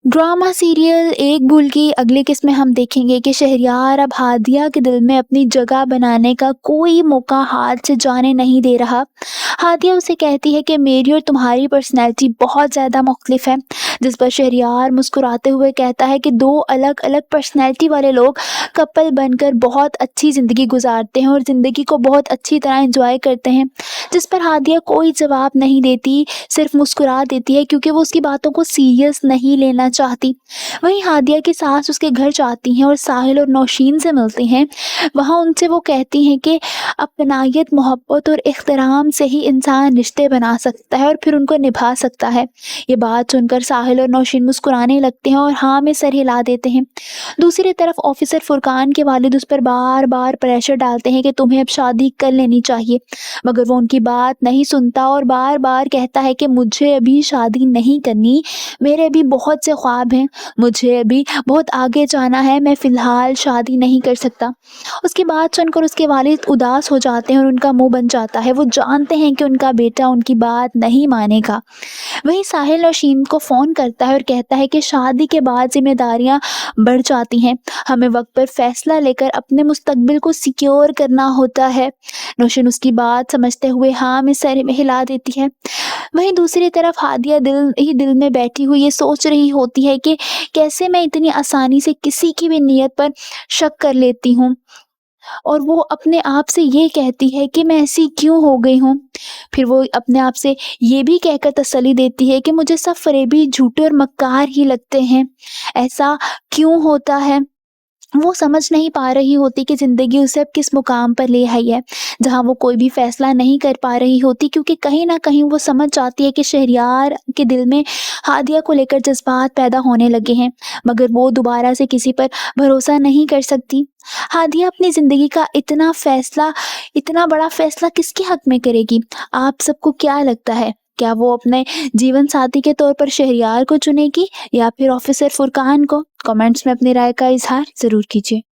Drama serial एक भूल की अगली किस्त में हम देखेंगे कि शहरयार अब हादिया के दिल में अपनी जगह बनाने का कोई मौका हाथ से जाने नहीं दे रहा। हादिया उसे कहती है कि मेरी और तुम्हारी पर्सनैलिटी बहुत ज़्यादा मुख्तलिफ है, जिस पर शहरयार मुस्कुराते हुए कहता है कि दो अलग अलग पर्सनैलिटी वाले लोग कपल बनकर बहुत अच्छी ज़िंदगी गुजारते हैं और ज़िंदगी को बहुत अच्छी तरह एंजॉय करते हैं। जिस पर हादिया कोई जवाब नहीं देती, सिर्फ मुस्कुरा देती है क्योंकि वो उसकी बातों को सीरियस नहीं लेना चाहती। वहीं हादिया की सास उसके घर जाती हैं और साहिल और नौशीन से मिलती हैं। वहाँ उनसे वो कहती हैं कि अपनायत, मोहब्बत और इख्तराम से ही इंसान रिश्ते बना सकता है और फिर उनको निभा सकता है। ये बात सुनकर साहिल और नौशीन मुस्कुराने लगते हैं और हाँ में सर हिला देते हैं। दूसरी तरफ ऑफिसर फुरकान के वालिद उस पर बार बार प्रेशर डालते हैं कि तुम्हें अब शादी कर लेनी चाहिए, मगर वो उनकी बात नहीं सुनता और बार बार कहता है कि मुझे अभी शादी नहीं करनी, मेरे भी बहुत से ख्वाब हैं, मुझे अभी बहुत आगे जाना है, मैं फ़िलहाल शादी नहीं कर सकता। उसकी बात सुनकर उसके वालिद उदास हो जाते हैं और उनका मुंह बन जाता है। वो जानते हैं कि उनका बेटा उनकी बात नहीं मानेगा। वहीं साहिल नौशीन को फ़ोन करता है और कहता है कि शादी के बाद जिम्मेदारियां बढ़ जाती हैं, हमें वक्त पर फैसला लेकर अपने मुस्तकबिल को सिक्योर करना होता है। नौशीन उसकी बात समझते हुए हाँ में सर हिला देती है। वहीं दूसरी तरफ हादिया दिल ही दिल में बैठी हुई ये सोच रही होती है कि कैसे मैं इतनी आसानी से किसी की भी नीयत पर शक कर लेती हूँ, और वो अपने आप से ये कहती है कि मैं ऐसी क्यों हो गई हूँ। फिर वो अपने आप से ये भी कहकर तसल्ली देती है कि मुझे सब फरेबी, झूठे और मक्कार ही लगते हैं। ऐसा क्यों होता है? वो समझ नहीं पा रही होती कि ज़िंदगी उसे अब किस मुकाम पर ले आई है, जहाँ वो कोई भी फ़ैसला नहीं कर पा रही होती, क्योंकि कहीं न कहीं वो समझ जाती है कि शहरयार के दिल में हादिया को लेकर जज़्बात पैदा होने लगे हैं, मगर वो दोबारा से किसी पर भरोसा नहीं कर सकती। हादिया अपनी ज़िंदगी का इतना बड़ा फ़ैसला किसके हक़ में करेगी? आप सबको क्या लगता है? क्या वो अपने जीवन साथी के तौर पर शहरयार को चुनेगी या फिर ऑफिसर फुरकान को? कमेंट्स में अपनी राय का इज़हार ज़रूर कीजिए।